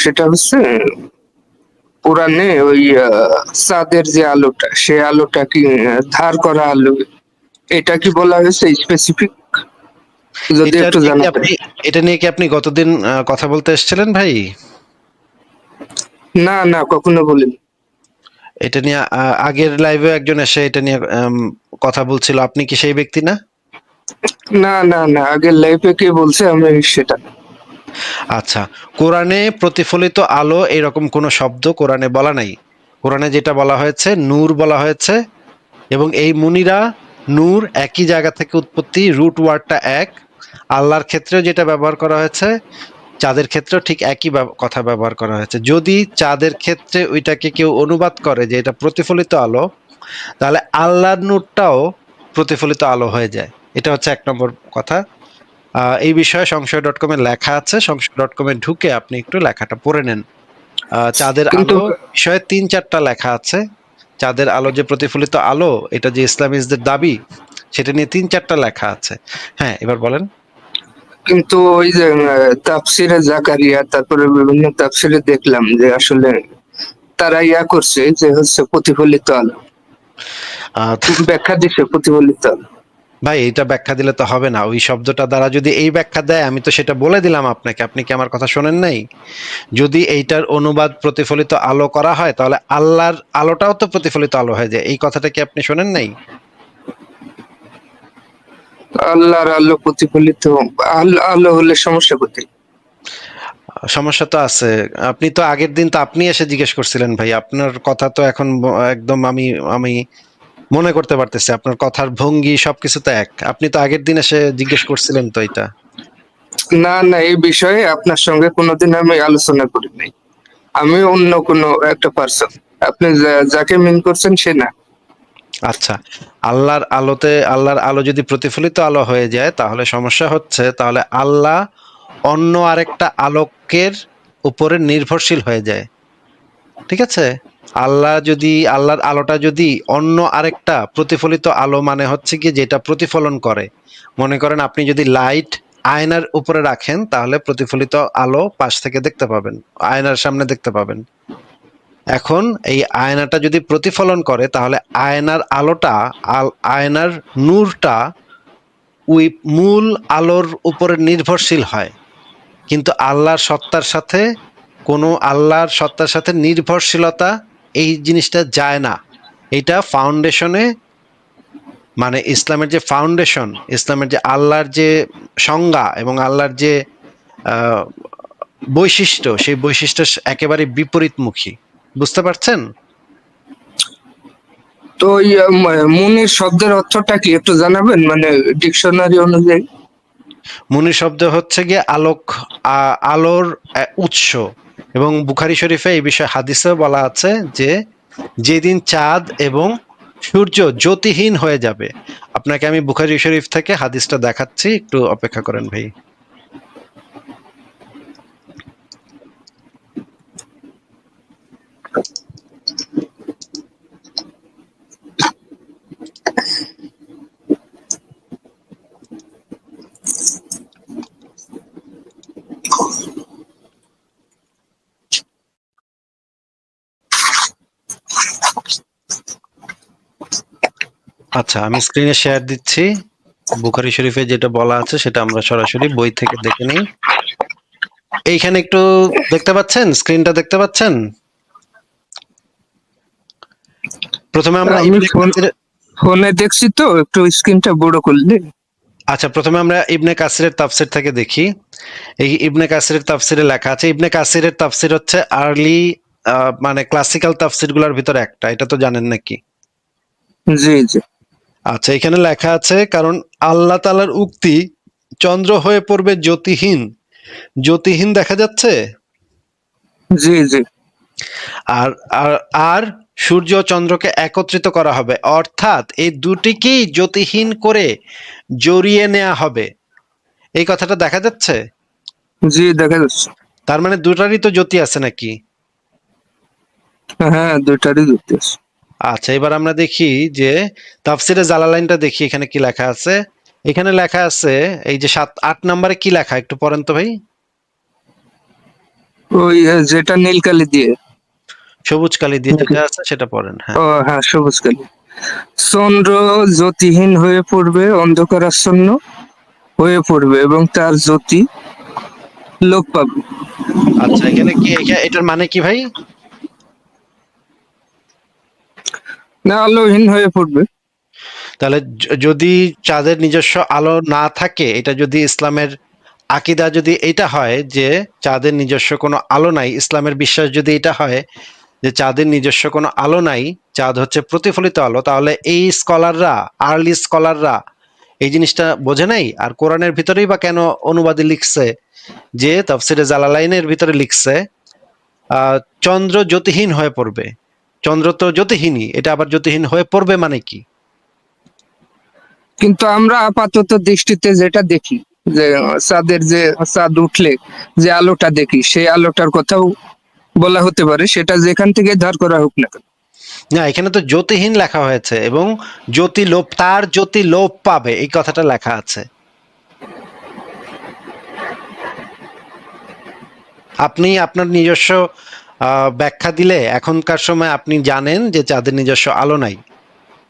সেটা হচ্ছে কোরআনে ওই চাঁদের যে আলোটা, সে আলোটা কি ধার করা আলো, এটা কি বলা হয়েছে স্পেসিফিক? যদি এটা একটু নিয়ে কি জানাতেন। আপনি এটা নিয়ে কি আপনি গতদিন কথা বলতে এসেছিলেন ভাই? না না, কখনো বলিনি। এটা নিয়ে আগের লাইভে একজন এসে এটা নিয়ে কথা বলছিল। আপনি কি সেই ব্যক্তি না? না না না, আগের লাইফে কে বলছে আমি সেটা না। আচ্ছা, কোরআনে প্রতিফলিত আলো এরকম কোনো শব্দ কোরআনে বলা নাই। কোরআনে যেটা বলা হয়েছে নূর বলা হয়েছে, এবং এই মুনিরা নূর একই জায়গা থেকে উৎপত্তি, রুট ওয়ার্ডটা এক। আল্লাহর ক্ষেত্রেও যেটা ব্যবহার করা হয়েছে, চাঁদের ক্ষেত্রেও ঠিক একই কথা ব্যবহার করা হয়েছে। যদি চাঁদের ক্ষেত্রে ওইটাকে কেউ অনুবাদ করে যে এটা প্রতিফলিত আলো, তাহলে আল্লাহর নূরটাও প্রতিফলিত আলো হয়ে যায়। এটা হচ্ছে এক নম্বর কথা। এই বিষয়ে সংশয় ডট কমে লেখা আছে, সংশয় ডট কমে ঢুকে আপনি একটু লেখাটা পড়ে নেন। চাঁদের কিন্তু আলো বিষয়ে ৩-৪টা লেখা আছে। চাঁদের আলো যে প্রতিফলিত আলো, এটা যে ইসলামিস্টদের দাবি, সেটা নিয়ে ৩-৪টা লেখা আছে। হ্যাঁ, এবার বলেন। কিন্তু ওই যে তাফসিরে জাকারিয়া, তারপরে বিভিন্ন তাফসিরে দেখলাম যে আসলে তারা করছে যে হচ্ছে প্রতিফলিত আলো, আহ, ব্যাখ্যা দিচ্ছে প্রতিফলিত আলো। ভাই, এটা ব্যাখ্যা দিলে তো হবে না। ওই শব্দটা দ্বারা যদি এই ব্যাখ্যা দেয়, আমি তো সেটা বলে দিলাম আপনাকে, আপনি কি আমার কথা শোনেন নাই? যদি এইটার অনুবাদ প্রতিফলিত আলো করা হয়, তাহলে আল্লাহর আলোটাও তো প্রতিফলিত আলো হয়ে যায়। এই কথাটা কি আপনি শোনেন নাই? আল্লাহর আলো প্রতিফলিত, আলো আলো হলে সমস্যা কোথায়? সমস্যা তো আছে। আপনি তো আগের দিন তো আপনি এসে জিজ্ঞেস করছিলেন ভাই। আপনার কথা তো এখন একদম আমি আমি মনে করতে পারতেছি। আপনার কথার ভঙ্গি সবকিছু তো এক। আপনি তো আগের দিন এসে জিজ্ঞেস করছিলেন তো এটা। না না, এই বিষয়ে আপনার সঙ্গে কোনোদিন আমি আলোচনা করি নাই। আমি অন্য কোনো একটা পার্সন, আপনি যাকে মিন করছেন সে না। আচ্ছা, আল্লাহর আলো যদি প্রতিফলিত আলো হয়ে যায়, তাহলে সমস্যা হচ্ছে, তাহলে আল্লাহ অন্য আরেকটা আলোকের উপরে নির্ভরশীল হয়ে যায়। ঠিক আছে? আল্লাহর আলোটা যদি অন্য আরেকটা প্রতিফলিত আলো, মানে হচ্ছে কি যেটা প্রতিফলন করে। মনে করেন আপনি যদি লাইট আয়নার উপরে রাখেন, তাহলে প্রতিফলিত আলো পাশ থেকে দেখতে পাবেন, আয়নার সামনে দেখতে পাবেন। এখন এই আয়নাটা যদি প্রতিফলন করে, তাহলে আয়নার আলোটা, আয়নার নূরটা ওই মূল আলোর উপরে নির্ভরশীল হয়। কিন্তু আল্লাহর সত্তার সাথে নির্ভরশীলতা, এই জিনিসটা যায় না। এটা ফাউন্ডেশনে, মানে ইসলামের যে ফাউন্ডেশন, ইসলামের যে আল্লাহর যে সংজ্ঞা এবং আল্লাহর যে আহ, বৈশিষ্ট্য, সেই বৈশিষ্ট্য একেবারে বিপরীতমুখী। বুঝতে পারছেন? তো ওই মুনির শব্দের অর্থটা কি একটু জানাবেন, মানে ডিকশনারি অনুযায়ী? মুনির শব্দ হচ্ছে গিয়ে আলোর উৎস। এবং বুখারী শরীফে এই বিষয়ে হাদিসেও বলা আছে যে যেদিন চাঁদ এবং সূর্য জ্যোতিহীন হয়ে যাবে। আপনাকে আমি বুখারী শরীফ থেকে হাদিসটা দেখাচ্ছি, একটু অপেক্ষা করেন ভাই। আচ্ছা, আমি স্ক্রিনে শেয়ার দিচ্ছি। বুখারী শরীফে যেটা বলা আছে সেটা আমরা সরাসরি বই থেকে দেখে নিই। এইখানে একটু দেখতে পাচ্ছেন, স্ক্রিনটা দেখতে পাচ্ছেন? প্রথমে আমরা আমি ইবনে কাসির ফোনে দেখছি, তো একটু স্ক্রিনটা বড় করলে। আচ্ছা, প্রথমে আমরা ইবনে কাসিরের তাফসির থেকে দেখি। এই ইবনে কাসিরের তাফসিরে লেখা আছে, ইবনে কাসিরের তাফসির হচ্ছে আর্লি, মানে ক্লাসিক্যাল তাফসির গুলার ভিতরে একটা। এটা তো জানেন নাকি? জি জি। আচ্ছা, এখানে লেখা আছে, কারণ আল্লাহ তাআলার উক্তি চন্দ্র হয়ে পড়বে জ্যোতিহীন। জ্যোতিহীন দেখা যাচ্ছে? জি জি। আর আর আর সূর্য ও চন্দ্রকে একত্রিত করা হবে, অর্থাৎ এই দুটিকেই জ্যোতিহীন করে জড়িয়ে নেওয়া হবে। এই কথাটা দেখা যাচ্ছে? জি, দেখা যাচ্ছে। তার মানে দুটারই তো জ্যোতি আছে নাকি? হ্যাঁ, দুইটারই দেখতে আছে। আচ্ছা, এবার আমরা দেখি যে তাফসিরে জালালাইনটা দেখি এখানে কি লেখা আছে। এখানে লেখা আছে এই যে 7-8 নম্বরে কি লেখা, একটু পড়েন তো ভাই। ওই যেটা নীলকালি দিয়ে, সবুজ কালি দিয়ে নাকি? যেটা আছে সেটা পড়েন, হ্যাঁ। ও হ্যাঁ, সবুজ কালি। চন্দ্র জ্যোতিহীন হয়ে পড়বে, অন্ধকারাচ্ছন্ন হয়ে পড়বে এবং তার জ্যোতি লোপ পাবে। আচ্ছা, এখানে কি এটার মানে কি ভাই? না, আলোহীন হয়ে পড়বে। তাহলে যদি চাঁদের নিজস্ব আলো না থাকে, এটা যদি ইসলামের আকীদা যদি এটা হয় যে চাঁদের নিজস্ব কোনো আলো নাই, ইসলামের বিশ্বাস যদি এটা হয় যে চাঁদের নিজস্ব কোনো আলো নাই, চাঁদ হচ্ছে প্রতিফলিত আলো, তাহলে এই স্কলাররা, আর্লি স্কলাররা এই জিনিসটা বোঝে নাই। আর কোরআনের ভিতরেই বা কেন অনুবাদে লিখছে যে তাফসিরে জালালাইনের ভিতরে লিখছে চন্দ্র জ্যোতিহীন হয়ে পড়বে। চন্দ্র তো জ্যোতিহীনই, এটা আবার জ্যোতিহীন হয়ে পড়বে মানে কি? কিন্তু আমরা আপাতত দৃষ্টিতে যেটা দেখি, যে চাঁদের যে চাঁদ উঠলে যে আলোটা দেখি, সেই আলোটার কথাও বলা হতে পারে, সেটা যেখান থেকে ধার করা হোক না কেন। না, এখানে তো জ্যোতিহীন লেখা হয়েছে এবং জ্যোতি লোপ, তার জ্যোতি লোপ পাবে, এই কথাটা লেখা আছে। আপনি আপনার নিজস্ব ব্যাখ্যা দিলে এখনকার সময় আপনি জানেন যে চাঁদের নিজস্ব আলো নাই,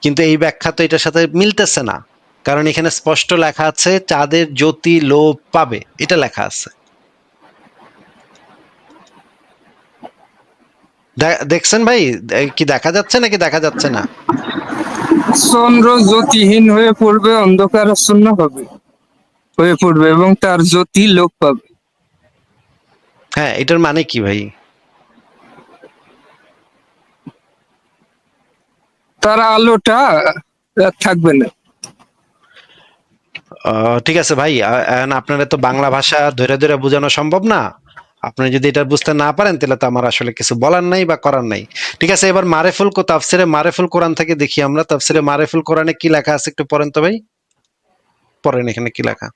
কিন্তু এই ব্যাখ্যা তো এটার সাথে মিলতেছে না, কারণ এখানে স্পষ্ট লেখা আছে চাঁদের জ্যোতি লোপ পাবে, এটা লেখা আছে। দেখছেন ভাই? কি দেখা যাচ্ছে নাকি দেখা যাচ্ছে না? চন্দ্র জ্যোতিহীন হয়ে পড়বে, অন্ধকারাচ্ছন্ন হয়ে পড়বে এবং তার জ্যোতি লোপ পাবে। হ্যাঁ, এটার মানে কি ভাই? তার আলোটা আর থাকবে না। ঠিক আছে ভাই, এখন আপনারা তো বাংলা ভাষা ধরে ধরে বোঝানো সম্ভব না। আপনি যদি এটা বুঝতে না পারেন তাহলে তো আমার আসলে কিছু বলার নাই বা করার নাই। ঠিক আছে, এবার তাফসিরে মারেফুল কোরআন থেকে দেখি আমরা। তাফসিরে মারেফুল কোরআনে কি লেখা আছে একটু পড়েন তো ভাই। পড়েন, এখানে কি লেখা?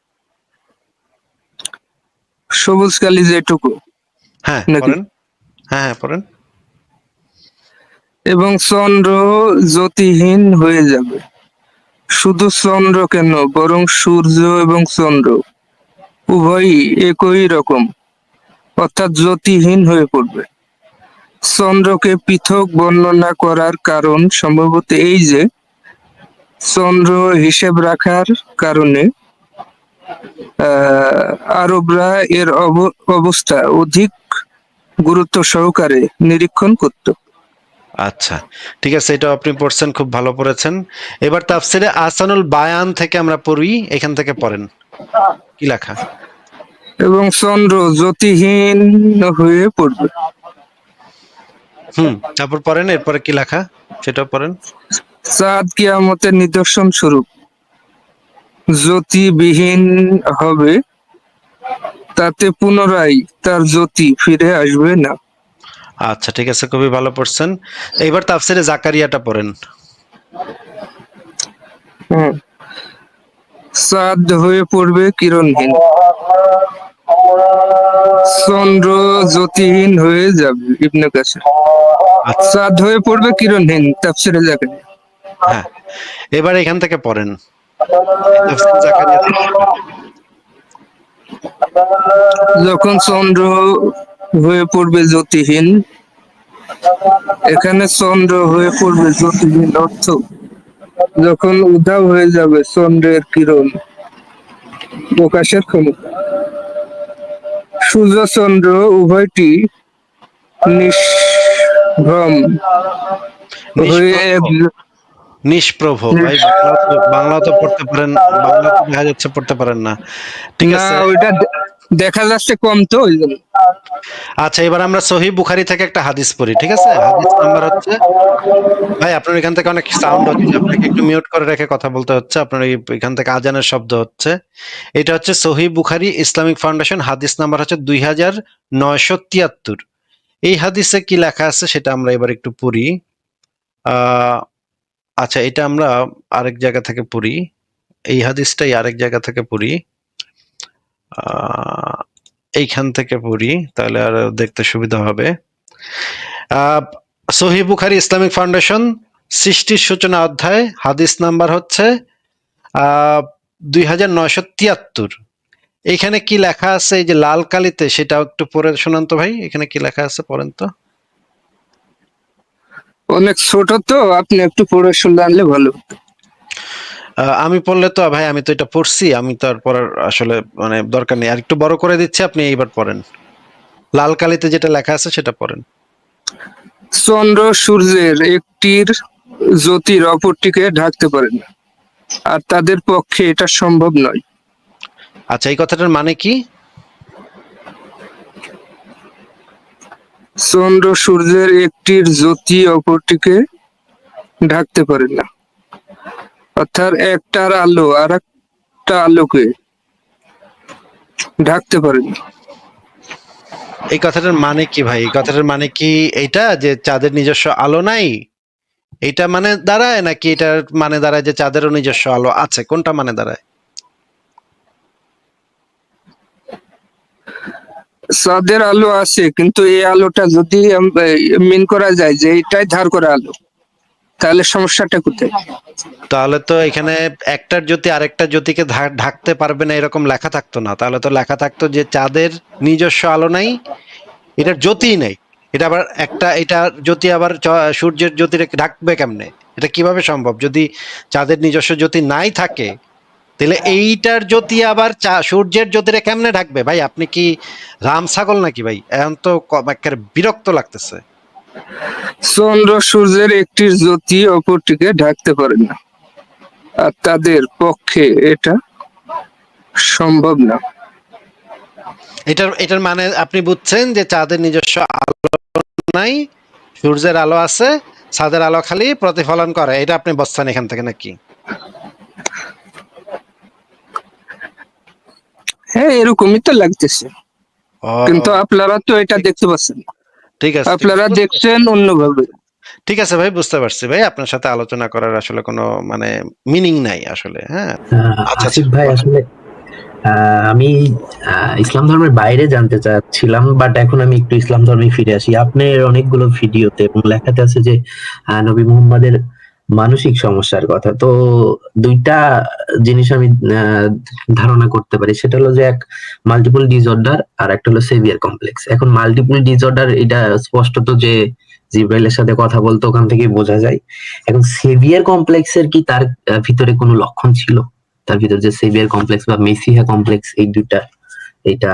সবুজ কালি যেটুকু, হ্যাঁ নাকি? পড়েন। হ্যাঁ হ্যাঁ পড়েন। এবং চন্দ্র জ্যোতিহীন হয়ে যাবে। শুধু চন্দ্র কেন, বরং সূর্য এবং চন্দ্র উভয়ই একই রকম, অর্থাৎ জ্যোতিহীন হয়ে পড়বে। চন্দ্রকে পৃথক বর্ণনা করার কারণ সম্ভবত এই যে, চন্দ্র হিসেব রাখার কারণে আরবরা এর অবস্থা অধিক গুরুত্ব সহকারে নিরীক্ষণ করত। আচ্ছা, ঠিক আছে, এটা আপনি পড়ছেন, খুব ভালো পড়েছেন। এবার তাফসিরে আহসানুল বায়ান থেকে আমরা পড়ি, এখান থেকে পড়েন কি লেখা। এবং চন্দ্র জ্যোতিহীন হয়ে পড়বে। তারপর পড়েন, এরপরে কি লেখা সেটা পড়েন। চাঁদ কিয়ামতের নিদর্শন স্বরূপ জ্যোতিবিহীন হবে, তাতে পুনরায় তার জ্যোতি ফিরে আসবে না। আচ্ছা, ঠিক আছে, খুবই ভালো পড়ছেন। এবার তাফসিরে জাকারিয়াটা পড়েন। হুম। চাঁদ হয়ে পড়বে কিরণহীন, চন্দ্র জ্যোতিহীন হয়ে যাবে। ইবনে কাসির। আচ্ছা, চাঁদ হয়ে পড়বে কিরণহীন, তাফসিরে জাকারিয়া। হ্যাঁ, এবার এখান থেকে পড়েন, এই তাফসিরে জাকারিয়া থেকে পড়েন। যখন চন্দ্র হয়ে পড়বে জ্যোতিহীন, এখানে চন্দ্র হয়ে পড়বে জ্যোতিহীন অর্থ যখন উধাও হয়ে যাবে চন্দ্রের কিরণ প্রকাশের ক্ষমতা। সূর্য চন্দ্র উভয়টি নিষ্ভ্রম হয়ে নিষ্প্রভ, নিষ্প্রভ ভাই, বাংলা তো পড়তে পারেন, বাংলা তো দেখা যাচ্ছে পড়তে পারেন না। ঠিক না, আছে, ওইটা দেখা যাচ্ছে কম, তো ওই জন্য। আচ্ছা, এবার আমরা সহিহ বুখারী থেকে একটা হাদিস পড়ি, ঠিক আছে? হাদিস নাম্বার হচ্ছে, ভাই আপনার এখান থেকে অনেক সাউন্ড হচ্ছে, আপনাকে একটু মিউট করে রেখে কথা বলতে হচ্ছে, আপনার এখান থেকে আজানের শব্দ হচ্ছে। এটা হচ্ছে সহিহ বুখারী ইসলামিক ফাউন্ডেশন, হাদিস নাম্বার হচ্ছে 2973। এই হাদিসে কি লেখা আছে সেটা আমরা এবার একটু পড়ি। আচ্ছা, এটা আমরা আরেক জায়গা থেকে পড়ি, এই হাদিসটাই আরেক জায়গা থেকে পড়ি, এইখান থেকে পড়ি, তাহলে আর দেখতে সুবিধা হবে। সহিহ বুখারী ইসলামিক ফাউন্ডেশন, সৃষ্টির সূচনা অধ্যায়, হাদিস নাম্বার হচ্ছে 2973। এখানে কি লেখা আছে এই যে লাল কালিতে, সেটাও একটু পড়ে শোনান তো ভাই, এখানে কি লেখা আছে পড়েন তো। অনেক ছোট তো, আপনি একটু পড়ে শুনলে আনলে ভালো হতো। আমি পড়লে তো ভাই, আমি তো এটা পড়ছি, আমি তো আর পড়ার আসলে মানে দরকার নেই, আর একটু বড় করে দিচ্ছি, আপনি এইবার পড়েন। লাল কালিতে যেটা লেখা আছে সেটা পড়েন। চন্দ্র সূর্যের একটির জ্যোতির অপরটিকে ঢাকতে পারে না, আর তাদের পক্ষে এটা সম্ভব নয়। আচ্ছা, এই কথাটার মানে কি? চন্দ্র সূর্যের একটির জ্যোতি অপরটিকে ঢাকতে পারে না, অর্থাৎ একটার আলো আর একটা আলোকে ঢাকতে পারে না। এই কথাটার মানে কি ভাই? এই কথাটার মানে কি এইটা যে চাঁদের নিজস্ব আলো নাই? এইটা মানে দাঁড়ায়, নাকি এটার মানে দাঁড়ায় যে চাঁদেরও নিজস্ব আলো আছে? কোনটা মানে দাঁড়ায়? চাঁদের আলো আছে, কিন্তু এই আলোটা যদি মিন করা যায় যে এটাই ধার করা আলো, তাহলে সমস্যাটা কোথায়? তাহলে তো এখানে একটার জ্যোতি আরেকটা জ্যোতিকে ঢাকতে পারবে না এরকম লেখা থাকতো না, তাহলে তো লেখা থাকতো যে চাঁদের নিজস্ব আলো নাই, এটার জ্যোতিই নেই। এটা আবার একটা, এটা জ্যোতি আবার সূর্যের জ্যোতিরে ঢাকবে কেমনে? এটা কিভাবে সম্ভব? যদি চাঁদের নিজস্ব জ্যোতি নাই থাকে, তাহলে এইটার জ্যোতি আবার সূর্যের জ্যোতিরে কেমনে ঢাকবে? ভাই আপনি কি রাম ছাগল নাকি ভাই? এখন তো একেবারে বিরক্ত লাগতেছে। চন্দ্র সূর্যের একটির জ্যোতি অপরটিকে ঢাকতে পারে না, আর তাদের পক্ষে এটা সম্ভব না। এটার মানে আপনি বুঝছেন যে চাঁদের নিজস্ব আলো নাই, সূর্যের আলো আছে, চাঁদের আলো খালি প্রতিফলন করে, এটা আপনি বুঝছেন এখান থেকে নাকি? হ্যাঁ, এরকমই তো লাগতেছে, কিন্তু ও, আপনারা তো এটা দেখতে পাচ্ছেন না। ঠিক আছে, ঠিক আপনারা আছে, দেখছেন অন্যভাবে। ঠিক আছে ভাই, বুঝতে পারছি ভাই, আপনার সাথে আলোচনা করার আসলে কোনো মানে মিনিং নাই আসলে। হ্যাঁ, আচ্ছা আচ্ছা, আসিফ ভাই, বলেন। আসলে আমি ইসলাম ধর্মের বাইরে জানতে চাচ্ছিলাম, বাট এখন আমি একটু ইসলাম ধর্মে ফিরে আসি। আপনার অনেকগুলো ভিডিওতে এবং লেখাতে আছে যে নবী মুহাম্মাদের মানসিক সমস্যার কথা। তো দুইটা জিনিস আমি ধারণা করতে পারি, সেটা হলো যে এক মাল্টিপল ডিসঅর্ডার, আর একটা হলো সেভিয়ার কমপ্লেক্স। এখন মাল্টিপল ডিসঅর্ডার এটা স্পষ্টত যে জিব্রাইলের সাথে কথা বলতো ওখান থেকে বোঝা যায়। এখন সেভিয়ার কমপ্লেক্সের কি তার ভিতরে কোনো লক্ষণ ছিল? তার ভিতর যে সেভিয়ার কমপ্লেক্স বা মেসিহা কমপ্লেক্স, এই দুইটা, এটা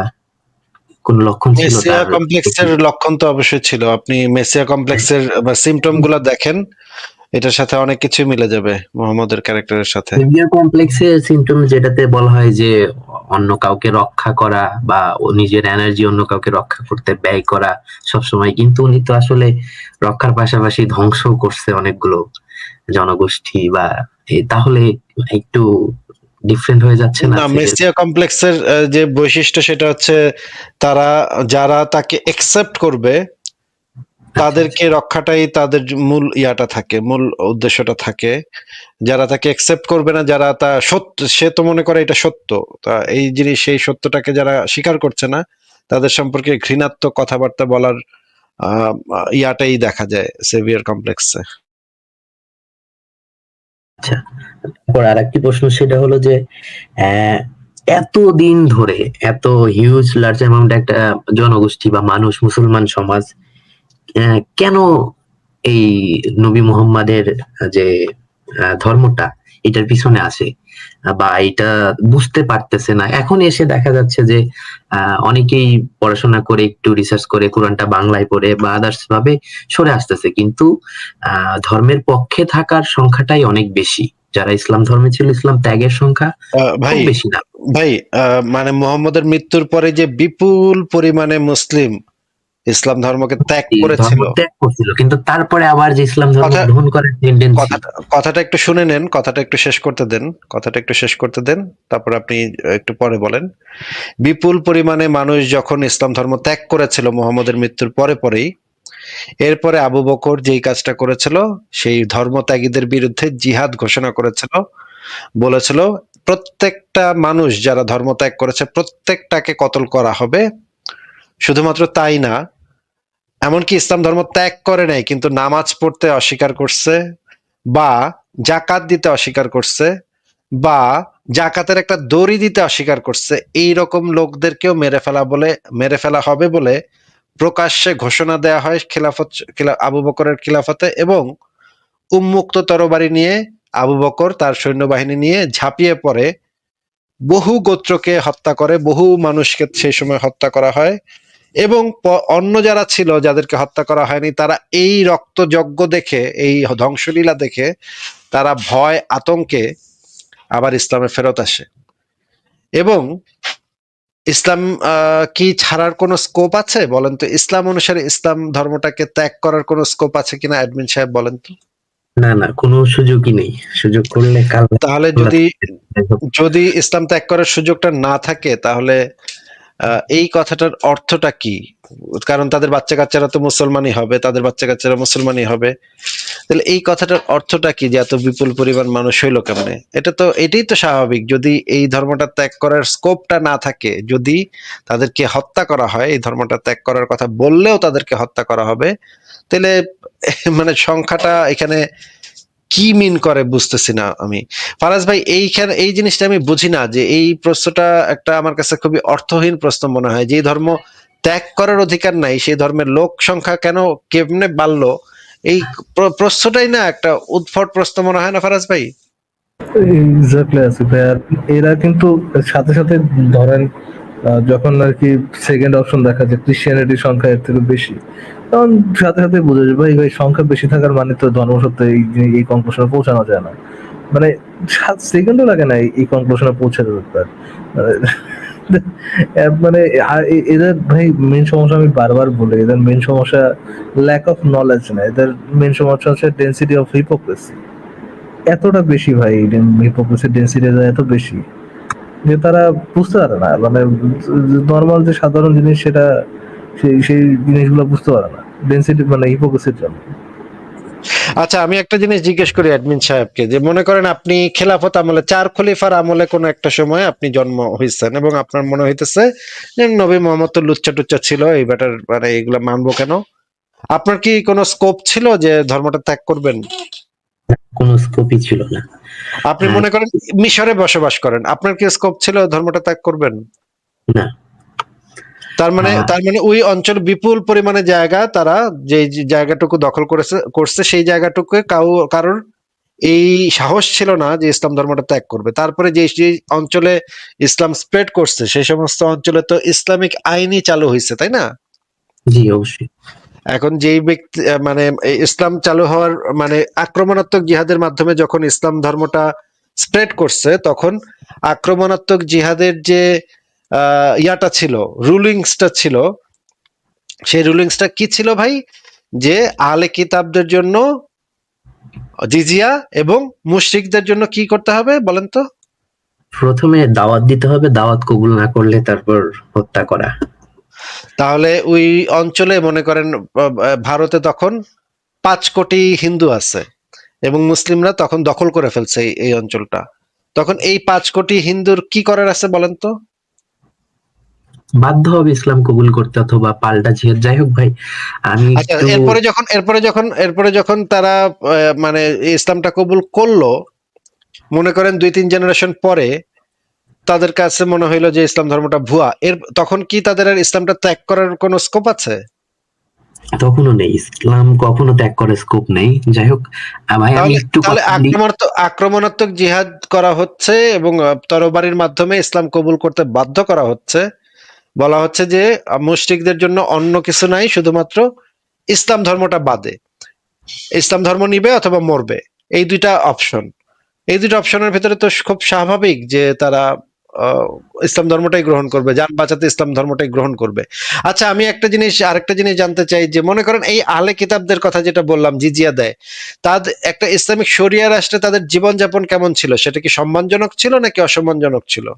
কোন লক্ষণ ছিল মেসিয়া তার? কমপ্লেক্সের লক্ষণ তো অবশ্যই ছিল। আপনি মেসিয়া কমপ্লেক্সের বা সিমটম গুলো দেখেন, এটার সাথে অনেক কিছু মিলে যাবে মোহাম্মদের ক্যারেক্টারের সাথে। সেভিয়ার কমপ্লেক্সের সিমটম যেটাতে বলা হয় যে অন্য কাউকে রক্ষা করা বা ও নিজের এনার্জি অন্য কাউকে রক্ষা করতে ব্যয় করা সবসময়, কিন্তু উনি তো আসলে রক্ষার পাশাপাশি ধ্বংস করছে অনেকগুলো জনগোষ্ঠী বা তাহলে একটু ডিফারেন্ট হয়ে যাচ্ছে না না, সেভিয়ার? মেসিয়া কমপ্লেক্সের যে বৈশিষ্ট্য সেটা হচ্ছে তারা, যারা তাকে একসেপ্ট করবে আচ্ছা আচ্ছা তাদেরকে রক্ষাটাই তাদের মূল ইয়াটা থাকে, মূল উদ্দেশ্যটা থাকে। যারা তাকে একসেপ্ট করবে না, যারা তা সত্য, সে তো মনে করে এটা সত্য, তা এই জিনিস, সেই সত্যটাকে যারা স্বীকার করছে না, তাদের সম্পর্কে ঘৃণাত্মক কথাবার্তা বলার আহ, ইয়াটাই দেখা যায় সেভিয়ার কমপ্লেক্সে। আচ্ছা। তারপর আরেকটি প্রশ্ন, সেটা হলো যে আহ, এতদিন ধরে এত হিউজ লার্জ অ্যামাউন্ট একটা জনগোষ্ঠী বা মানুষ, মুসলমান সমাজ কেন এই নবী মুহাম্মাদের যে ধর্মটা, এটার পিছনে আসে বা এটা বুঝতে পারতেছে না? এখন এসে দেখা যাচ্ছে যে অনেকেই পড়াশোনা করে একটু রিসার্চ করে কোরআনটা বাংলায় পড়ে বা আদার্স ভাবে সরে আসতেছে, কিন্তু ধর্মের পক্ষে থাকার সংখ্যাটাই অনেক বেশি। যারা ইসলাম ধর্মে ছিল, ইসলাম ত্যাগের সংখ্যা ভাই খুব বেশি না। ভাই মানে মোহাম্মদের মৃত্যুর পরে যে বিপুল পরিমাণে মুসলিম ইসলাম ধর্মকে ত্যাগ এই ধর্ম করেছিল। ত্যাগ করছিল, কিন্তু তারপরে আবার যে ইসলাম ধর্ম কথা গ্রহণ করার টেন্ডেন্সি। কথাটা কথাটা একটু শুনে নেন, কথাটা একটু শেষ করতে দেন, কথাটা একটু শেষ করতে দেন, তারপর আপনি একটু পরে বলেন। বিপুল পরিমাণে মানুষ যখন ইসলাম ধর্ম ত্যাগ করেছিল মুহাম্মদের মৃত্যুর পরে পরেই, এরপরে আবু বকর যেই কাজটা করেছিল, সেই ধর্মত্যাগীদের বিরুদ্ধে জিহাদ ঘোষণা করেছিল, বলেছিল প্রত্যেকটা মানুষ যারা ধর্মত্যাগ করেছে প্রত্যেকটাকে কতল করা হবে। শুধুমাত্র তাই না, এমনকি ইসলাম ধর্ম ত্যাগ করে নাই কিন্তু নামাজ পড়তে অস্বীকার করছে বা জাকাত দিতে অস্বীকার করছে, বা জাকাতের একটা দড়ি দিতে অস্বীকার করছে, এই রকম লোকদেরকেও মেরে ফেলা হবে বলে প্রকাশ্যে ঘোষণা দেয়া হয় আবু বকরের খিলাফতে, এবং উন্মুক্ত তরবারি নিয়ে আবু বকর তার সৈন্যবাহিনী নিয়ে ঝাঁপিয়ে পড়ে বহু গোত্রকে হত্যা করে, বহু মানুষকে সেই সময় হত্যা করা হয়। এবং অন্য যারা ছিল, যাদেরকে হত্যা করা হয়নি, তারা এই রক্তযজ্ঞ দেখে, এই ধ্বংসলীলা দেখে তারা ভয় আতঙ্কে আবার ইসলামে ফেরত আসে। এবং ইসলাম কি ছাড়ার কোনো স্কোপ আছে বলেন তো? ইসলাম অনুসারে ইসলাম ধর্মটাকে ত্যাগ করার কোনো স্কোপ আছে কিনা অ্যাডমিন সাহেব বলেন তো? না না, কোনো সুযোগই নেই। সুযোগ করলে কাল তাহলে যদি ইসলাম ত্যাগ করার সুযোগটা না থাকে, তাহলে এই কথাটার অর্থটা কি? কারণ তাদের বাচ্চা কাচ্চারা তো মুসলমানই হবে, তাদের বাচ্চা কাচ্চারা মুসলমানই হবে। তাহলে এই কথাটার অর্থটা কি যে এত বিপুল পরিমাণ মানুষ হইলো কেমনে? এটাই তো স্বাভাবিক। যদি এই ধর্মটা ত্যাগ করার স্কোপটা না থাকে, যদি তাদেরকে হত্যা করা হয়, এই ধর্মটা ত্যাগ করার কথা বললেও তাদেরকে হত্যা করা হবে, তাহলে মানে সংখ্যাটা এখানে কি মিন করে বুঝতেছি না আমি। ফারাজ ভাই, এই জিনিসটা আমি বুঝি না, যে এই প্রশ্নটা একটা আমার কাছে খুবই অর্থহীন প্রশ্ন মনে হয়। যে ধর্ম ত্যাগ করার অধিকার নাই, সেই ধর্মের লোক সংখ্যা কেমনে বাড়লো? এই প্রশ্নটাই না একটা উদ্ভট প্রশ্ন মনে হয় না ফারাজ ভাই? এক্স্যাক্টলি আসিফ ভাই। আর এরা কিন্তু সাথে সাথে ধরেন যখন আর কি সেকেন্ড অপশন দেখা যায় ক্রিশ্চিয়ানিটির সংখ্যা এর থেকে বেশি, তখন সাথে সাথে বোঝা যায় ভাই ভাই সংখ্যা বেশি থাকার মানে তো ধর্মসত্ত্বে এই কনক্লুশনে পৌঁছানো যায় না। মানে 7 সেকেন্ডও লাগে না এই কনক্লুশনে পৌঁছাতে দরকার। মানে এদের ভাই মেন সমস্যা, আমি বারবার বলি, এদের মেন সমস্যা ল্যাক অফ নলেজ না, এদের মেন সমস্যা হচ্ছে ডেন্সিটি অফ হিপোক্রেসি। এতটা বেশি ভাই, হিপোক্রেসির ডেন্সিটি এত বেশি যে তারা বুঝতে পারে না, মানে নর্মাল যে সাধারণ জিনিস সেটা সেই জিনিসগুলো বুঝতে পারে না ডেন্সিটি মানে হিপোক্রেসির জন্য। আচ্ছা, আমি একটা জিনিস জিজ্ঞেস করি অ্যাডমিন সাহেবকে, যে মনে করেন আপনি খেলাফত আমলে, 4 খলিফার আমলে কোনো একটা সময় আপনি জন্ম হয়েছেন, এবং আপনার মনে হইতেছে যে নবী মোহাম্মদ তো লুচ্চা টুচ্চা ছিল, এই ব্যাটার মানে এগুলা মানবো কেন? আপনার কি কোনো স্কোপ ছিল যে ধর্মটা ত্যাগ করবেন? কোনো স্কোপই ছিল না। আপনি মনে করেন মিশরে বসবাস করেন, আপনার কি স্কোপ ছিল ধর্মটা ত্যাগ করবেন? না। তার মানে ওই অঞ্চল বিপুল পরিমাণে জায়গা, তারা যে জায়গাটুকু দখল করছে সেই জায়গাটুকু কারোর এই সাহস ছিল না যে ইসলাম ধর্মটা ত্যাগ করবে। তারপরে যে অঞ্চলে ইসলাম স্প্রেড করছে, সেই সমস্ত অঞ্চলে তো ইসলামিক আইনই চালু হয়েছে, তাই না? জি অবশ্যই। এখন যেই ব্যক্তি মানে ইসলাম চালু হওয়ার মানে আক্রমণাত্মক জিহাদের মাধ্যমে যখন ইসলাম ধর্মটা স্প্রেড করছে, তখন আক্রমণাত্মক জিহাদের যে ইয়াটা ছিল, রুলিংসটা ছিল, সেই রুলিংসটা কি ছিল ভাই? যে আহলে কিতাবদের জন্য জিজিয়া এবং মুশরিকদের জন্য কি করতে হবে বলেন তো? প্রথমে দাওয়াত দিতে হবে, দাওয়াত কবুল না করলে তারপর হত্যা করা। তাহলে ওই অঞ্চলে মনে করেন ভারতে তখন 5 কোটি হিন্দু আছে, এবং মুসলিমরা তখন দখল করে ফেলছে এই অঞ্চলটা। তখন এই 5 কোটি হিন্দুর কি করার আছে বলেন তো? বাধ্য হবে ইসলাম কবুল করতে অথবা পাল্টা জিহাদ। যাই হোক ভাই, আমি আচ্ছা, একটু এরপরে যখন তারা মানে ইসলামটা কবুল করলো, মনে করেন 2-3 জেনারেশন পরে তাদের কাছে মনে হইলো যে ইসলাম ধর্মটা ভুয়া, তখন কি তাদের আর ইসলামটা ত্যাগ করার কোনো স্কোপ আছে? তখনও নেই, ইসলাম কখনো ত্যাগ করার স্কোপ নেই। যাই হোক ভাই, আমি একটু তাহলে আক্রমণাত্মক জিহাদ করা হচ্ছে এবং তরবারির মাধ্যমে ইসলাম কবুল করতে বাধ্য করা হচ্ছে। বলা হচ্ছে যে মুশরিকদের জন্য অন্য কিছু নাই, শুধুমাত্র ইসলাম ধর্মটা বাদে। ইসলাম ধর্ম নিবে অথবা মরবে, এই দুইটা অপশন। এই দুইটা অপশনের ভিতরে তো খুব স্বাভাবিক যে তারা ইসলাম ধর্মটাই গ্রহণ করবে, যান বাঁচাতে ইসলাম ধর্মটাই গ্রহণ করবে। আচ্ছা, আমি আরেকটা জিনিস জানতে চাই, যে মনে করেন এই আহলে কিতাবদের কথা যেটা বললাম, জিজিয়া দেয়, তাদের একটা ইসলামিক শরিয়া রাষ্ট্রে তাদের জীবনযাপন কেমন ছিল? সেটা কি সম্মানজনক ছিল নাকি অসম্মানজনক ছিল?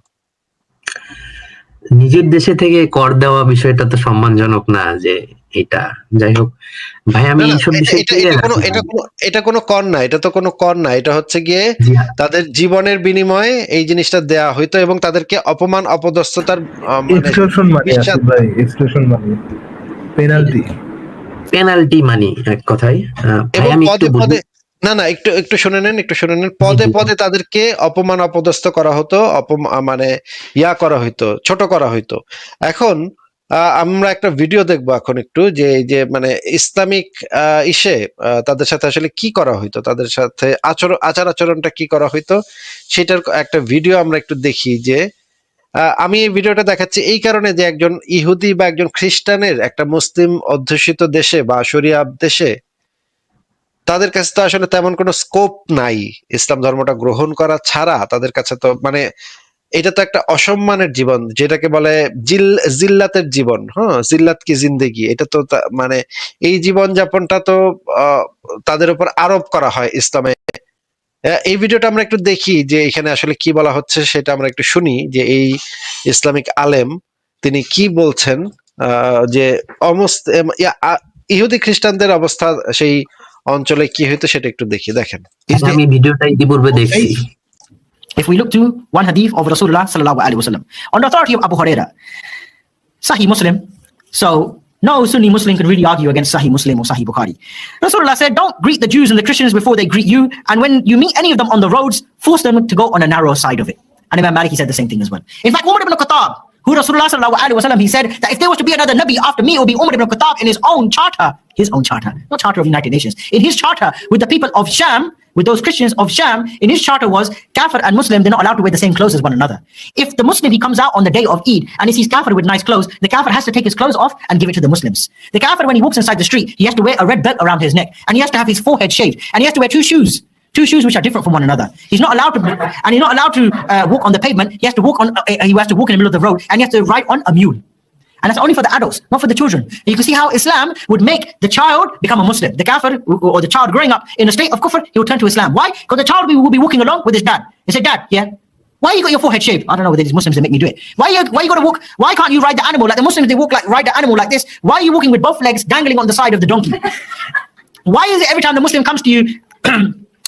নিজের দেশে থেকে কর দেওয়া বিষয়টা তো সম্মানজনক না যে এটা। যাই হোক ভাই, আমি এইসব বিষয়ে এটা কোনো কর না, এটা তো কোনো কর না, এটা হচ্ছে গিয়ে তাদের জীবনের বিনিময়ে এই জিনিসটা দেয়া হইতো, এবং তাদেরকে অপমান অপদস্থতার এক্সক্লুশন মানে আসিফ ভাই, এক্সক্লুশন মানে পেনাল্টি মানি এক কথায়। ভাই এবং আমি পদে একটু পদে না না, একটু একটু শুনে নেন, একটু শুনে নেন। পদে জি। পদে তাদেরকে অপমান অপদস্থ করা হতো, মানে করা হইতো, ছোট করা হইতো। এখন আমরা একটা ভিডিও দেখবো এখন একটু, যে এই যে মানে ইসলামিক ইসে তাদের সাথে আসলে কি করা হইতো, তাদের সাথে আচার আচরণটা কি করা হইতো, সেটার একটা ভিডিও আমরা একটু দেখি। যে আমি এই ভিডিওটা দেখাচ্ছি এই কারণে যে একজন ইহুদি বা একজন খ্রিস্টানের একটা মুসলিম অধ্যুষিত দেশে বা শরিয়া দেশে তাদের কাছে তো আসলে তেমন কোনো স্কোপ নাই ইসলাম ধর্মটা গ্রহণ করা ছাড়া। তাদের কাছে তো মানে এটা তো একটা অসম্মানের জীবন, যেটাকে বলে জিল্লাতের জীবন। হ্যাঁ, জিল্লাত কি জিন্দেগি, এটা তো মানে এই জীবন যাপনটা তো আহ, তাদের উপর আরোপ করা হয় ইসলামে। এই ভিডিওটা আমরা একটু দেখি যে এখানে আসলে কি বলা হচ্ছে, সেটা আমরা একটু শুনি যে এই ইসলামিক আলেম তিনি কি বলছেন। যে ইহুদি খ্রিস্টানদের অবস্থা সেই অঞ্চলে কি হইতো সেটা একটু দেখি, দেখেন। আমি ভিডিওটা ইতিপূর্বে দেখছি। If we look to one hadith of Rasulullah sallallahu alaihi wasallam, on the authority of Abu Huraira, Sahih Muslim. So no Sunni Muslim can really argue against Sahih Muslim or Sahih Bukhari. Rasulullah said, don't greet the Jews and the Christians before they greet you. And when you meet any of them on the roads, force them to go on a narrow side of it. And Imam Malik, he said the same thing as well. In fact, Umar ibn Khattab, who Rasulullah sallallahu alaihi wasallam, he said that if there was to be another Nabi after me, it would be Umar ibn Khattab in his own charter, not charter of United Nations, in his charter with the people of Sham, with those Christians of Sham, in his charter was Kafir and Muslim, they're not allowed to wear the same clothes as one another. If the Muslim, he comes out on the day of Eid and he sees Kafir with nice clothes, the Kafir has to take his clothes off and give it to the Muslims. The Kafir, when he walks inside the street, he has to wear a red belt around his neck and he has to have his forehead shaved and he has to wear two shoes which are different from one another. He's not allowed to, and he's not allowed to walk on the pavement. He has to walk in the middle of the road and he has to ride on a mule. And that's only for the adults, not for the children. You can see how Islam would make the child become a Muslim. The kafir, or the child growing up in a state of kufr, he will turn to Islam. Why? Because the child will be walking along with his dad. He said, Dad, yeah, why you got your forehead shaved? I don't know whether these Muslims that make me do it. Why you got to walk? Why can't you ride the animal like the Muslims? They walk ride the animal like this. Why are you walking with both legs dangling on the side of the donkey? Why is it every time the Muslim comes to you,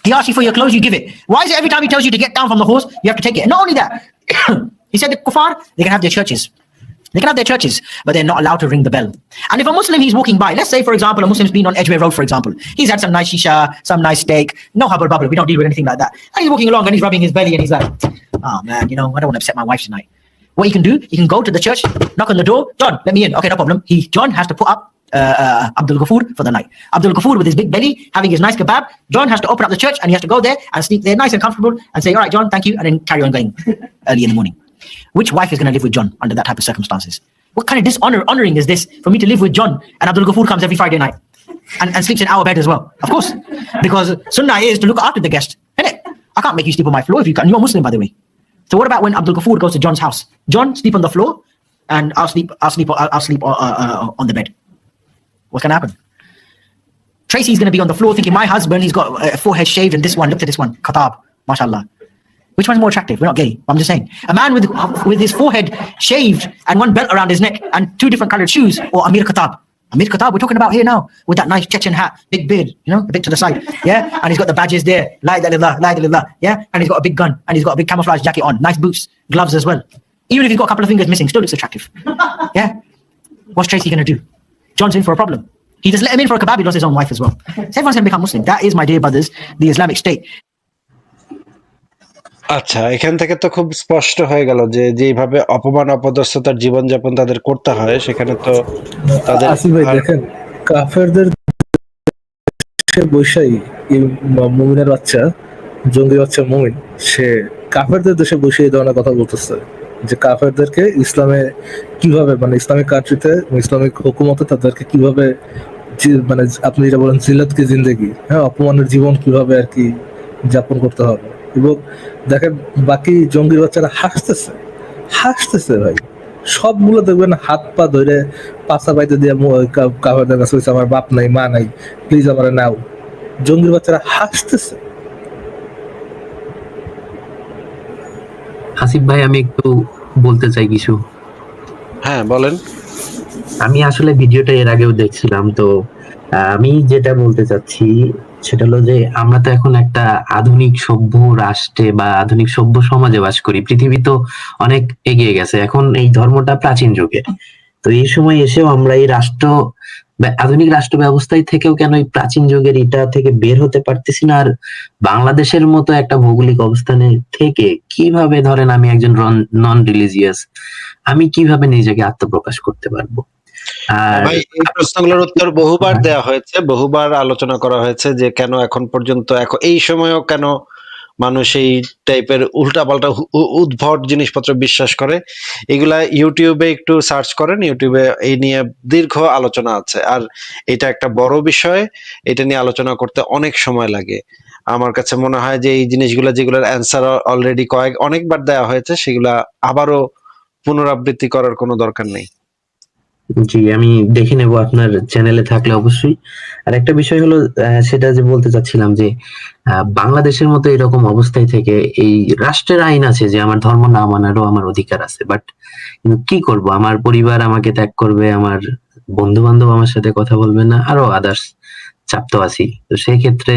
he asks you for your clothes, you give it? Why is it every time he tells you to get down from the horse, you have to take it? And not only that, he said the kuffar, they can have their churches. They can have their churches, but they're not allowed to ring the bell. And if a Muslim, he's walking by, let's say, for example, a Muslim's been on Edgware Road, for example. He's had some nice shisha, some nice steak, no hubble bubble. We don't deal with anything like that. And he's walking along and he's rubbing his belly and he's like, oh man, I don't want to upset my wife tonight. What you can do, you can go to the church, knock on the door, John, let me in. Okay, no problem. John has to put up Abdul Ghafoor for the night. Abdul Ghafoor with his big belly, having his nice kebab. John has to open up the church and he has to go there and sleep there nice and comfortable and say, all right, John, thank you, and then carry on going early in the morning. Which wife is going to live with John under that type of circumstances? What kind of honoring is this for me to live with John and Abdul Ghafoor comes every Friday night and sleeps in our bed as well? Of course, because sunnah is to look after the guest, isn't it? I can't make you sleep on my floor if you can. You're a Muslim, by the way. So what about when Abdul Ghafoor goes to John's house? John, sleep on the floor and I'll sleep on the bed. What's going to happen? Tracy's going to be on the floor thinking, my husband, he's got a forehead shaved and this one, look at this one, Khatab, mashallah. Which one's more attractive? We're not gay. I'm just saying. A man with his forehead shaved and one belt around his neck and two different colored shoes, or Amir Khattab. Amir Khattab, we're talking about here now, with that nice Chechen hat, big beard, a bit to the side, yeah? And he's got the badges there, la ilaha illallah, la ilaha illallah, yeah? And he's got a big gun, and he's got a big camouflage jacket on, nice boots, gloves as well. Even if he's got a couple of fingers missing, still looks attractive, yeah? What's Tracy going to do? John's in for a problem. He just let him in for a kebab, he lost his own wife as well. So everyone's going to become Muslim. That is, my dear brothers, the Islamic State. আচ্ছা, এখান থেকে তো খুব স্পষ্ট হয়ে গেল যে যেভাবে অপমান অপদস্থতার জীবনযাপন তাদের করতে হয়, সেখানে তো তাদের আসিফ ভাই দেখেন, কাফেরদের বৈশাই মুমিনের বাচ্চা, জঙ্গি বাচ্চা মুমিন, সে কাফেরদের দেশে বসে এই ধরনের কথা বলতেছে যে কাফেরদেরকে ইসলামে কিভাবে, মানে ইসলামিক কান্ট্রিতে, ইসলামিক হুকুমতে তাদেরকে কিভাবে, মানে আপনি যেটা বলেন জিল্লাত কি জিন্দেগি, হ্যাঁ, অপমানের জীবন কিভাবে আর কি যাপন করতে হবে। এবং দেখেন বাকি জঙ্গির বাচ্চারা হাসতেছে ভাই, সবগুলো দেখবেন হাত পা ধরে পাছা পাইতে দিয়ে কাফেরদের কাছে হয়েছে, আমার বাপ নাই মা নাই, প্লিজ আমার নাও। জঙ্গির বাচ্চারা হাসতেছে। হাসিব ভাই, আমি একটু বলতে চাই কিছু। হ্যাঁ বলেন। আমি আসলে ভিডিওটা এর আগেও দেখছিলাম, তো আমি যেটা বলতে চাচ্ছি সেটা হলো যে আমরা তো এখন একটা আধুনিক সভ্য রাষ্ট্রে বা আধুনিক সভ্য সমাজে বাস করি। পৃথিবী তো অনেক এগিয়ে গেছে, এখন এই ধর্মটা প্রাচীন যুগের। তো এই সময় এসেও আমরা এই রাষ্ট্র আধুনিক রাষ্ট্র ব্যবস্থায় থেকেও কেন এই প্রাচীন যুগের এটা থেকে বের হতে পারতেছি না? আর বাংলাদেশের মতো একটা ভৌগোলিক অবস্থানে থেকে কিভাবে ধরেন আমি একজন নন রিলিজিয়াস, আমি কিভাবে নিজেকে আত্মপ্রকাশ করতে পারবো? আর ভাই এই প্রশ্নগুলোর উত্তর বহুবার দেওয়া হয়েছে, বহুবার আলোচনা করা হয়েছে যে কেন এখন পর্যন্ত এই সময়ও কেন মানুষ এই টাইপের উল্টাপাল্টা উদ্ভট জিনিসপত্র বিশ্বাস করে। এগুলা ইউটিউবে একটু সার্চ করেন, ইউটিউবে এই নিয়ে দীর্ঘ আলোচনা আছে। আর এটা একটা বড় বিষয়, এটা নিয়ে আলোচনা করতে অনেক সময় লাগে। আমার কাছে মনে হয় যে এই জিনিসগুলো যেগুলোর অ্যান্সার অলরেডি অনেকবার দেওয়া হয়েছে, সেগুলা আবারও পুনরাবৃত্তি করার কোনো দরকার নেই। জি, আমি দেখে নেব আপনার চ্যানেলে থাকলে অবশ্যই। আর একটা বিষয় হলো সেটা যে বলতে চাচ্ছিলাম যে বাংলাদেশের মতো এরকম অবস্থায় থেকে এই রাষ্ট্রের আইন আছে যে আমার ধর্ম না মানারও আমার অধিকার আছে, বাট কিন্তু কি করব, আমার পরিবার আমাকে ত্যাগ করবে, আমার বন্ধু বান্ধব আমার সাথে কথা বলবে না, আরো আদার্স চাপ তো আছি। তো সেই ক্ষেত্রে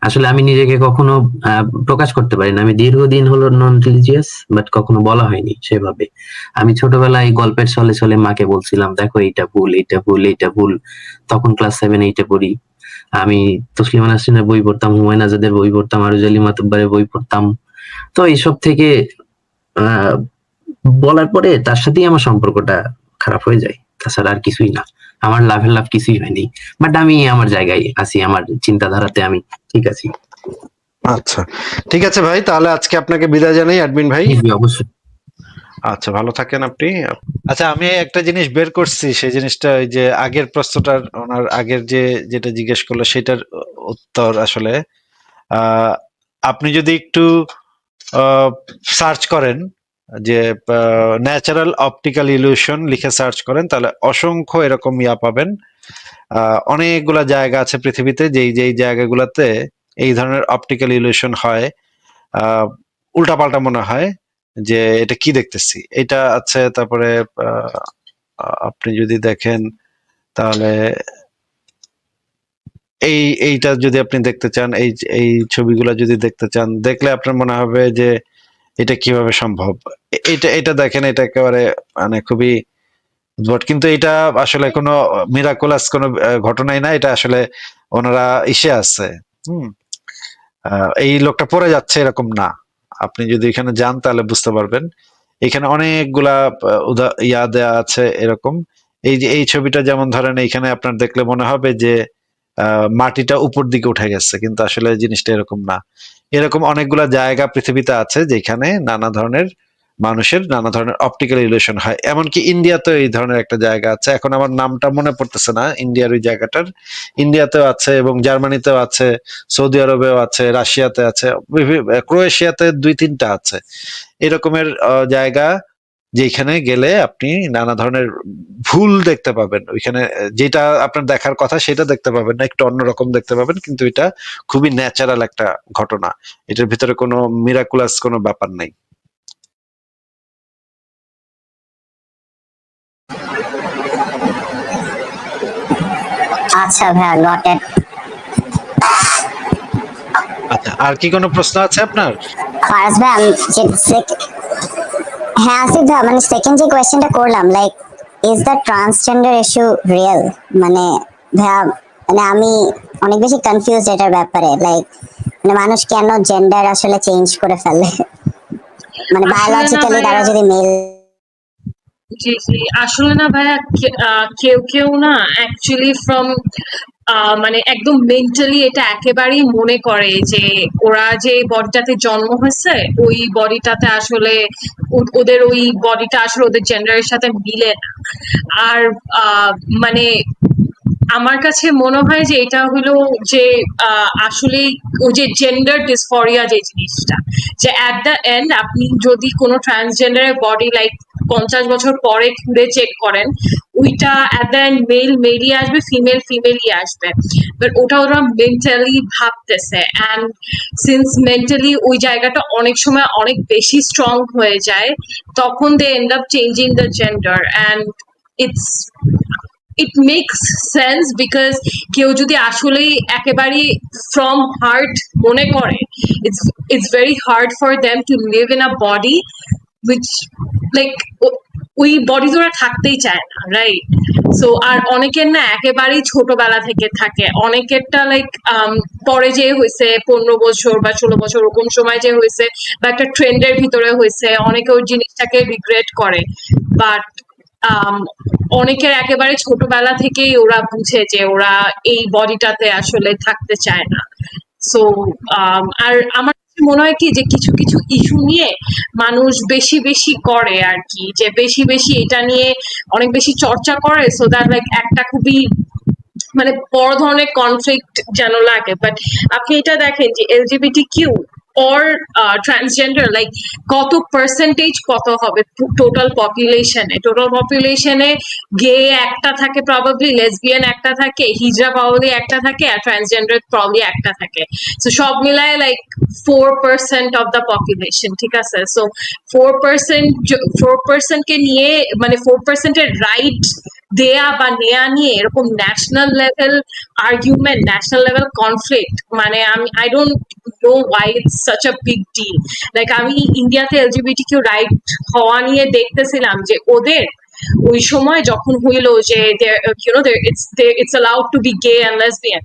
আসলে আমি নিজেকে কখনো প্রকাশ করতে পারি না। আমি দীর্ঘদিন হলো নন রিলিজিয়াস, বাট কখনো বলা হয়নি সেভাবে। আমি ছোটবেলায় গল্পের ছলে ছলে মাকে বলছিলাম, দেখো এইটা ভুল, এইটা ভুল, এইটা ভুল। তখন ক্লাস 7-8 পড়ি। আমি তসলিমা নাসরিনের বই পড়তাম, হুমায়ুন আজাদের বই পড়তাম, আরুজ আলী মাতুব্বারের বই পড়তাম। তো এইসব থেকে আহ বলার পরে তার সাথেই আমার সম্পর্কটা খারাপ হয়ে যায়, তাছাড়া আর কিছুই না। আমার লাভের লাভ কিছুই হয়নি, বাট আমি আমার জায়গায় আছি, আমার চিন্তাধারাতে আমি ঠিক আছি। আচ্ছা, ঠিক আছে ভাই, তাহলে আজকে আপনাকে বিদায় জানাই অ্যাডমিন ভাই। জি, অবশ্যই। আচ্ছা, ভালো থাকেন আপনি। আচ্ছা, আমি একটা জিনিস বের করছি, সেই জিনিসটা ওই যে আগের প্রশ্নটার, ওনার আগের যেটা জিজ্ঞেস করলো সেটার উত্তর আসলে আপনি যদি একটু সার্চ করেন যে ন্যাচারাল অপটিক্যাল ইলিউশন লিখে সার্চ করেন, তাহলে অসংখ্য এরকম পাবেন। অনেকগুলা জায়গা আছে পৃথিবীতে যেই জায়গাগুলোতে এই ধরনের অপটিক্যাল ইলিউশন হয়, উল্টাপাল্টা মনে হয় যে এটা কি দেখতেছি, এটা আছে। তারপরে আপনি যদি দেখেন তাহলে এইটা যদি আপনি দেখতে চান, এই ছবিগুলো যদি দেখতে চান, দেখলে আপনার মনে হবে যে এটা কিভাবে সম্ভব। এটা দেখেন, এটা একেবারে মানে খুবই উদ্ভট, কিন্তু এটা আসলে কোনো মিরাকুলাস কোনো ঘটনাই না। এটা আসলে ওনারা আছে। এই লোকটা পড়ে যাচ্ছে এরকম না, আপনি যদি এখানে যান তাহলে বুঝতে পারবেন। এখানে অনেকগুলা দেয়া আছে এরকম। এই যে এই ছবিটা যেমন ধরেন, এইখানে আপনার দেখলে মনে হবে যে মাটিটা উপর দিকে উঠে গেছে, কিন্তু আসলে জিনিসটা এরকম না। এরকম অনেকগুলা জায়গা পৃথিবীতে আছে যেখানে নানা ধরনের মানুষের নানা ধরনের অপটিক্যাল ইলিউশন হয়। এমনকি ইন্ডিয়াতেও এই ধরনের একটা জায়গা আছে, এখন আমার নামটা মনে পড়তেছে না ইন্ডিয়ার ওই জায়গাটার। ইন্ডিয়াতেও আছে এবং জার্মানিতেও আছে, সৌদি আরবেও আছে, রাশিয়াতে আছে, ক্রোয়েশিয়াতে 2-3টা আছে এরকমের জায়গা, যেখানে গেলে আপনি নানা ধরনের ভুল দেখতে পাবেন। ওইখানে যেটা আপনার দেখার কথা সেটা দেখতে পাবেন না, একটু অন্যরকম দেখতে পাবেন, কিন্তু এটা খুবই ন্যাচারাল একটা ঘটনা। এটার ভিতরে কোনো মিরাকুলাস কোনো ব্যাপার নাই। আচ্ছা ভাইয়া, গটেড। আচ্ছা, আর কি কোনো প্রশ্ন আছে আপনার? ফারাজ ভাই, আমি হ্যাঁ আসিফ ভাই, মানে সেকেন্ড যে কোয়েশ্চেনটা করলাম, like is the transgender issue real? মানে ভাইয়া, মানে আমি অনেক বেশি কনফিউজ এটার ব্যাপারে, লাইক মানে মানুষ কেন জেন্ডার আসলে চেঞ্জ করে ফেলে, মানে আসলে না বায়োলজিক্যালি ভাইয়া, তারা যদি মেল। জি জি, আসলে না ভাইয়া, কেউ কেউ না অ্যাকচুয়ালি ফ্রম মানে একদম মেন্টালি এটা একেবারেই মনে করে যে ওরা যে বডিটাতে জন্ম হয়েছে ওই বডিটাতে আসলে ওদের ওই বডিটা আসলে ওদের জেন্ডারের সাথে মিলে না। আর মানে আমার কাছে মনে হয় যে এটা হলো যে আসলে ওই যে জেন্ডার ডিসফরিয়া যে জিনিসটা, যে অ্যাট দ্য এন্ড আপনি যদি কোনো ট্রান্সজেন্ডারের বডি লাইক 50 বছর পরে ঘুরে চেক করেন, ওইটা অ্যাট দ্য এন্ড মেলই আসবে, ফিমেলই আসবে, বাট ওটা ওরা মেন্টালি ভাবতেছে। অ্যান্ড সিন্স মেন্টালি ওই জায়গাটা অনেক সময় অনেক বেশি স্ট্রং হয়ে যায়, তখন they end up changing the gender. And it makes sense because কেউ যদি আসলেই একেবারে from heart মনে করে, it's very hard for them to live in a body which like ওই বডিতে ওরা থাকতেই চায় না, রাইট? সো আর অনেকের না একেবারেই ছোটবেলা থেকে থাকে, অনেকেরটা লাইক পরে যে হয়েছে 15 বছর বা 16 বছর ওরকম সময় যে হয়েছে, বা একটা ট্রেন্ডের ভিতরে হয়েছে, অনেকে ওই জিনিসটাকে রিগ্রেট করে। বাট অনেকের একেবারে ছোটবেলা থেকেই ওরা বুঝে যে ওরা এই বডিটাতে আসলে থাকতে চায় না। সো আর আমার কাছে মনে হয় কি যে কিছু কিছু ইস্যু নিয়ে মানুষ বেশি বেশি করে আর কি, যে বেশি বেশি এটা নিয়ে অনেক বেশি চর্চা করে, সো দ্যাট লাইক একটা খুবই মানে বড় ধরনের কনফ্লিক্ট যেন লাগে। বাট আপনি এটা দেখেন যে LGBT Q or transgender, like কত পার্সেন্টেজ কত হবে টোটাল পপুলেশনে গে একটা থাকে, প্রবাবলি লেসবিয়ান একটা থাকে, হিজড়া প্রবাবলি একটা থাকে, আর ট্রান্সজেন্ডার প্রবাবলি একটা থাকে। সো সব মিলায় লাইক 4% অফ দ্য পপুলেশন, ঠিক আছে? সো 4% কে নিয়ে মানে 4% এর রাইট দেয়া বা নেয়া নিয়ে এরকম national level argument, national level conflict, মানে I don't know why it's such a big deal. Like আমি ইন্ডিয়াতে এলজিবিটি কিউ রাইট হওয়া নিয়ে দেখতেছিলাম যে ওদের ওই সময় যখন হইলো যে it's allowed to be gay and lesbian,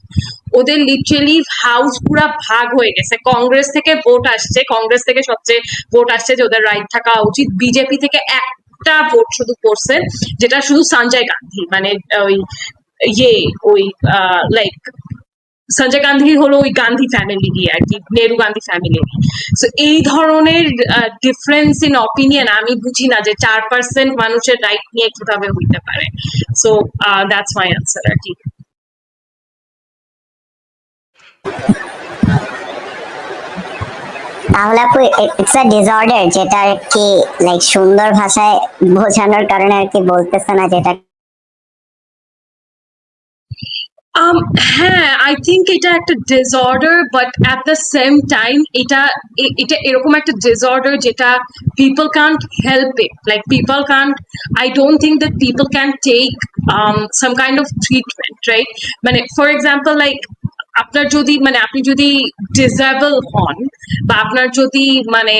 ওদের লিটারালি হাউস পুরা ভাগ হয়ে গেছে। কংগ্রেস থেকে ভোট আসছে, কংগ্রেস থেকে সবচেয়ে ভোট আসছে যে ওদের রাইট থাকা উচিত, বিজেপি থেকে একটা ভোট শুধু করছে যেটা শুধু সঞ্জয় গান্ধী, মানে ওই ওই লাইক সঞ্জয় গান্ধী হলো ওই গান্ধী ফ্যামিলি দিয়ে আর কি, নেহরু গান্ধী ফ্যামিলি। সো এই ধরনের ডিফারেন্স ইন অপিনিয়ন আমি বুঝি না যে 4% মানুষের রাইট নিয়ে কিভাবে হইতে পারে। সো দ্যাটস মাই আনসার আর কি। তাহলে আপু ইটস আ ডিসঅর্ডার, যেটা আর কি লাইক সুন্দর ভাষায় বোঝানোর কারণে আর কি বলতেছে না যেটা। হ্যাঁ, আই থিঙ্ক এটা একটা disorder, but at the same time এটা এরকম একটা ডিসঅর্ডার যেটা people can't help it, like people can't, I don't think that people can take some kind of treatment, right? মানে ফর এক্সাম্পল লাইক আপনার যদি মানে আপনি যদি ডিসেবল হন, বা আপনার যদি মানে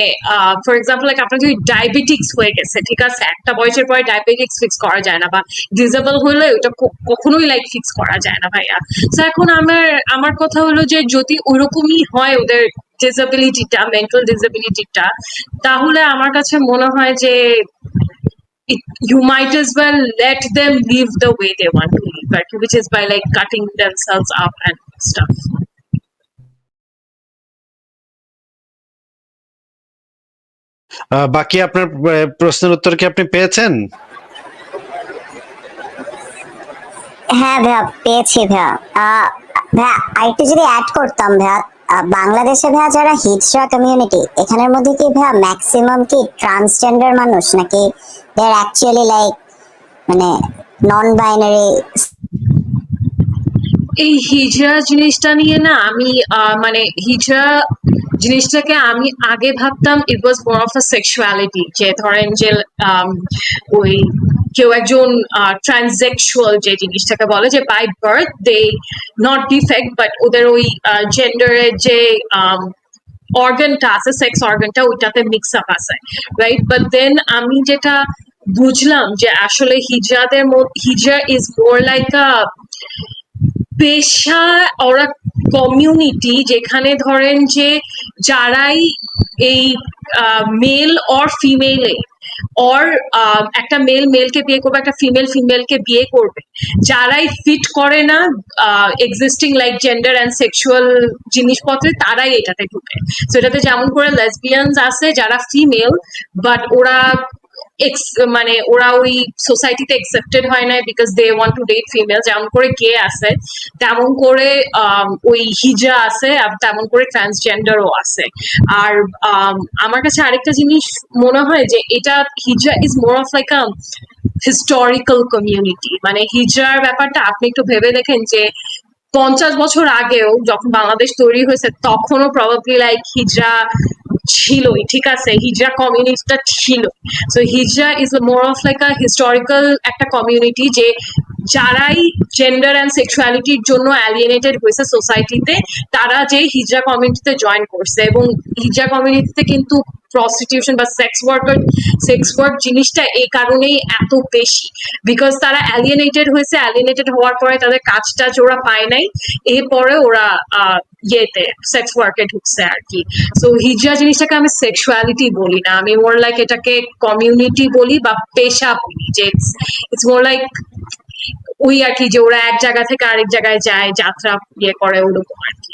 ফর এক্সাম্পল লাইক আপনার যদি ডায়াবেটিক্স হয়ে গেছে, ঠিক আছে, একটা বয়সের পরে ডায়াবেটিক্স ফিক্স করা যায় না, বা ডিসেবল হলে ওটা কখনোই লাইক ফিক্স করা যায় না ভাইয়া। তো এখন আমার কথা হলো যে যদি ওইরকমই হয় ওদের ডিসেবিলিটিটা, মেন্টাল ডিসেবিলিটিটা, তাহলে আমার কাছে মনে হয় যে you might as well let them live the way they want to live, right? Which is by like cutting themselves up and stuff. বাকি আপনার প্রশ্নের উত্তর কি আপনি পেয়েছেন? হ্যাঁ ভাইয়া, পেয়েছি ভাইয়া। ভাইয়া আরেকটু যদি অ্যাড করতাম ভাইয়া, বাংলাদেশে ভাইয়া যারা হিজড়া কমিউনিটি, এখানের মধ্যে কি ভাইয়া ম্যাক্সিমাম কি ট্রান্সজেন্ডার মানুষ, নাকি দে আর অ্যাকচুয়ালি লাইক মানে নন বাইনারি? এই হিজড়া জিনিসটা নিয়ে না আমি মানে হিজড়া জিনিসটাকে আমি আগে ভাবতাম ইট ওয়াজ মোর অফ আ সেক্সুয়ালিটি, যে ধরেন যে ওই কেউ একজন ট্রান্সেক্সুয়াল যে জিনিসটাকে বলে, যে by birth they not defect, but ওদের ওই জেন্ডারের যে অর্গানটা আছে, সেক্স অর্গানটা, ওইটাতে মিক্স আপ আছে, রাইট? বাট দেন আমি যেটা বুঝলাম যে আসলে হিজড়া ইজ মোর লাইক আ পেশা ওরা কমিউনিটি, যেখানে ধরেন যে যারাই এই মেল অর ফিমেলে অর একটা মেলকে বিয়ে করবে, একটা ফিমেলকে বিয়ে করবে, যারাই ফিট করে না existing like gender and sexual জিনিসপত্রে, তারাই এটাতে ঢুকে। তো এটাতে যেমন করে লেসবিয়ানস আছে যারা ফিমেল, বাট ওরা মানে ওরা ওই সোসাইটিতে একসেপ্টেড হয় না because they want to date female, যেমন করে গে আছে, তেমন করে ওই হিজড়া আছে, তেমন করে ট্রান্সজেন্ডারও আছে। আর আমার কাছে আরেকটা জিনিস মনে হয় যে এটা hijra is more of like a historical community. মানে হিজড়ার ব্যাপারটা আপনি একটু ভেবে দেখেন যে 50 বছর আগেও যখন বাংলাদেশ তৈরি হয়েছে, তখনও প্রবাবলি লাইক হিজড়া ছিলই, ঠিক আছে, হিজড়া কমিউনিটিটা ছিল। So hijra is more of like a historical একটা কমিউনিটি, যে যারাই জেন্ডার অ্যান্ড সেক্সুয়ালিটির জন্য অ্যালিয়েনেটেড হয়েছে সোসাইটিতে, তারা যে হিজড়া কমিউনিটিতে জয়েন করছে, এবং হিজড়া কমিউনিটিতে কিন্তু প্রস্টিটিউশন বা সেক্স ওয়ার্ক জিনিসটা এই কারণেই এত বেশি, বিকজ তারা অ্যালিয়েনেটেড হওয়ার পরে তাদের কাজটা ওরা পায় নাই, এরপরে ওরা ইয়েতে সেক্স ওয়ার্কে ঢুকছে আর কি। সো হিজরা জিনিসটাকে আমি সেক্সুয়ালিটি বলি না, আমি মোর লাইক এটাকে কমিউনিটি বলি বা পেশা বলি, যে ইটস মোর লাইক ওই আর কি, যে ওরা এক জায়গা থেকে আরেক জায়গায় যায়, যাত্রা ইয়ে করে, ওরকম আর কি।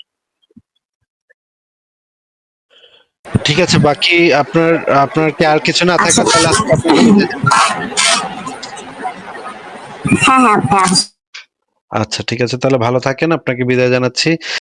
ঠিক আছে, বাকি আপনার আপনার কি আর কিছু না থাকে আচ্ছা। তাহলে আজকে আপনাকে বিদায় জানাচ্ছি। হ্যাঁ হ্যাঁ ভাইয়া। আচ্ছা ঠিক আছে, তাহলে ভালো থাকেন, আপনাকে বিদায় জানাচ্ছি।